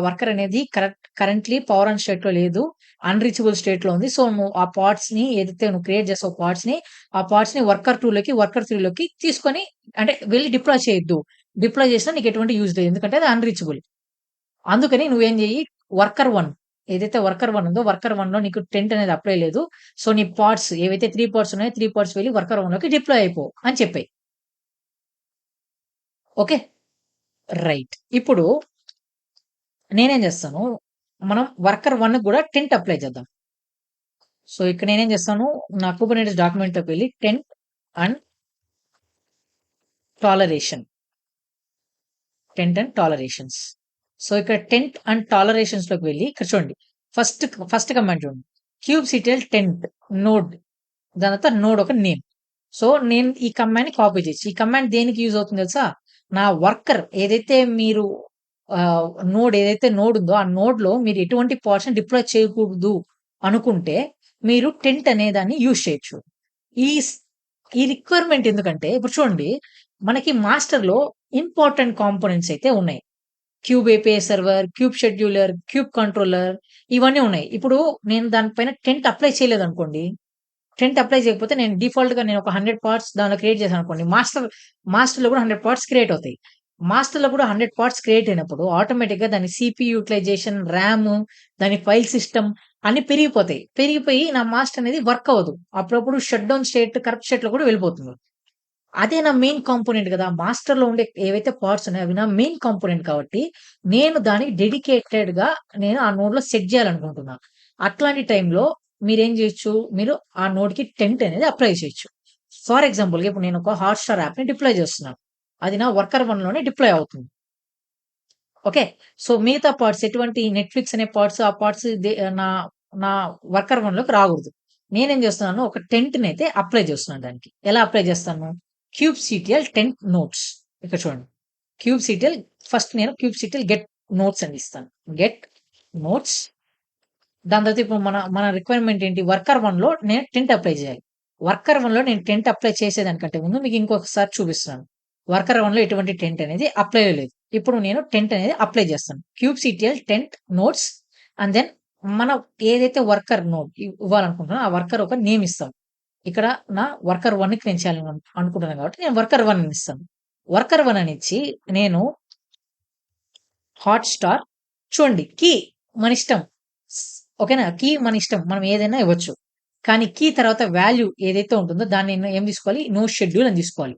Worker అనేది currently power on స్టేట్‌లో లేదు. అన్‌రీచబుల్ స్టేట్‌లో ఉంది. సో, నువ్వు ఆ పార్ట్స్‌ని ఏదైతే నువ్వు క్రియేట్ చేసావో ఆ పార్ట్స్‌ని వర్కర్ 2 లోకి, వర్కర్ 3 లోకి తీసుకొని అంటే వెళ్లి డిప్లాయ్ చేయొద్దు. డిప్లాయ్ చేసినా నీకు ఎటువంటి యూజ్ లేదు. ఎందుకంటే అది అన్‌రీచబుల్. అందుకని నువ్వేం జెయ్యి వర్కర్ 1 ఏదైతే వర్కర్ 1 ఉందో వర్కర్ 1లో నీకు టెంట్ అనేది అప్లై లేదు. సో, నీ పార్ట్స్ ఏవైతే 3 పార్ట్స్ ఉన్నాయో 3 పార్ట్స్ వెళ్లి వర్కర్ 1 లోకి డిప్లాయ్ అయిపో అని చెప్పేయి. ఓకే. రైట్. ఇప్పుడు నేనేం చేస్తాను, మనం వర్కర్ 1కి గూడా టెంట్ అప్లై చేద్దాం. సో, ఇక్కడ నేనేం చేస్తాను, నా కుబర్నెటిస్ డాక్యుమెంట్‌లోకి వెళ్లి taint and toleration. Taint and tolerations. So, ఇక్కడ టెంట్ అండ్ టాలరేషన్స్‌లోకి వెళ్లి ఇక్కడ చూడండి. ఫస్ట్ కమాండ్ చూడండి. kubectl టెంట్ నోడ్ దాని తర్వాత నోడ్ ఒక నేమ్. సో, నేను ఈ కమాండ్‌ని కాపీ చేయొచ్చు. ఈ కమాండ్ దేనికి యూజ్ అవుతుందో తెలుసా? నా వర్కర్ ఏదైతే మీరు ఆహ్, ఏదైతే నోడ్ ఉందో ఆ నోడ్‌లో మీరు ఎటువంటి పార్ట్స్‌ని డిప్లాయ్ చేయకూడదు అనుకుంటే మీరు టెంట్ అనే దాన్ని యూజ్ చేయొచ్చు. ఈ స్ ఈ రిక్వైర్‌మెంట్ ఎందుకంటే ఇప్పుడు చూడండి మనకి మాస్టర్‌లో ఇంపార్టెంట్ కాంపోనెంట్స్ అయితే ఉన్నాయి. Cube API server, cube scheduler, cube controller ఇవన్నీ ఉన్నాయి. ఇప్పుడు నేను దాని పైన టెంట్ అప్లై చేయలేదనుకోండి. టెంట్ అప్లై చేయకపోతే నేను డిఫాల్ట్‌గా నేను ఒక 100 పార్ట్స్ దానిలో క్రియేట్ చేశాననుకోండి. మాస్టర్‌లో కూడా 100 పార్ట్స్ క్రియేట్ అవుతాయి. మాస్టర్‌లో కూడా 100 పార్ట్స్ క్రియేట్ అయినప్పుడు ఆటోమేటిక్‌గా దాని సీపీయూ యుటిలైజేషన్, ర్యామ్, దాని ఫైల్ సిస్టమ్ అన్నీ పెరిగిపోతాయి. పెరిగిపోయి నా మాస్టర్ అనేది వర్క్ అవ్వదు. అప్పుడప్పుడు షట్ డౌన్ స్టేట్, కరప్ట్ స్టేట్‌లో కూడా వెళ్ళిపోతుంది. అదే నా మెయిన్ కాంపోనెంట్ గదా! మాస్టర్‌లో ఉండే ఏవైతే పార్ట్స్ ఉన్నాయో అవి నా మెయిన్ కాంపోనెంట్ కాబట్టి, నేను దానికి డెడికేటెడ్‌గా నేను ఆ నోడ్‌లో సెట్ జేయాలనుకుంటున్నా. అట్లాంటి టైంలో మీరేం జేయొచ్చు, మీరు ఆ నోడ్‌కి టెంట్ అనేది అప్లై చేయొచ్చు. ఫర్ ఎగ్జాంపుల్‌గా ఇప్పుడు నేను ఒక హాట్‌స్టార్ యాప్‌ని డిప్లాయ్ జేస్తున్నాను. అది నా వర్కర్ 1లోనే డిప్లాయ్ అవుతుంది. ఓకే. సో, మిగతా పార్ట్స్ ఎటువంటి నెట్‌ఫ్లిక్స్ అనే పార్ట్స్, ఆ పార్ట్స్ నా నా వర్కర్ 1లోకి రాగూడదు. నేనేం జేస్తున్నాను, ఒక టెంట్‌నయితే అప్లై జేస్తున్నాను దానికి. ఎలా అప్లై జేస్తాను? క్యూబ్‌సిటిఎల్ టెంట్ నోట్స్. ఇక్కడ చూడండి. క్యూబ్‌సిటిఎల్ ఫస్ట్ నేను క్యూబ్‌సిటిఎల్ గెట్ నోట్స్ అని ఇస్తాను. గెట్ నోట్స్ దాని తర్వాత ఇప్పుడు మన రిక్వైర్మెంట్ ఏంటి? వర్కర్ 1లో నేను టెంట్ అప్లై జేయాలి. వర్కర్ 1లో నేను టెంట్ అప్లై చేసేదానికంటే ముందు మీకు ఇంకొకసారి చూపిస్తున్నాను. వర్కర్ 1లో ఎటువంటి టెంట్ అనేది అప్లైలో లేదు. ఇప్పుడు నేను టెంట్ అనేది అప్లై చేస్తాను. క్యూబ్‌సిటిఎల్ టెంట్ నోట్స్ అండ్ దెన్ మనం ఏదైతే వర్కర్ నోడ్ ఇవ్వాలనుకుంటున్నానో ఆ వర్కర్ ఒక నేమ్ ఇస్తాం. ఇక్కడ నా వర్కర్ 1కి నేను చేయాలని అనుకుంటున్నాను కాబట్టి నేను వర్కర్ 1 అని ఇస్తాను. వర్కర్ 1 అని ఇచ్చి నేను హాట్‌స్టార్ చూడండి మనిష్టం. స్ ఓకేనా? మనిష్టం. మనం ఏదైనా ఇవ్వచ్చు. కానీ తర్వాత వాల్యూ ఏదైతే ఉంటుందో దాన్ని నేను ఏం తీసుకోవాలి? నో షెడ్యూల్ అని తీసుకోవాలి.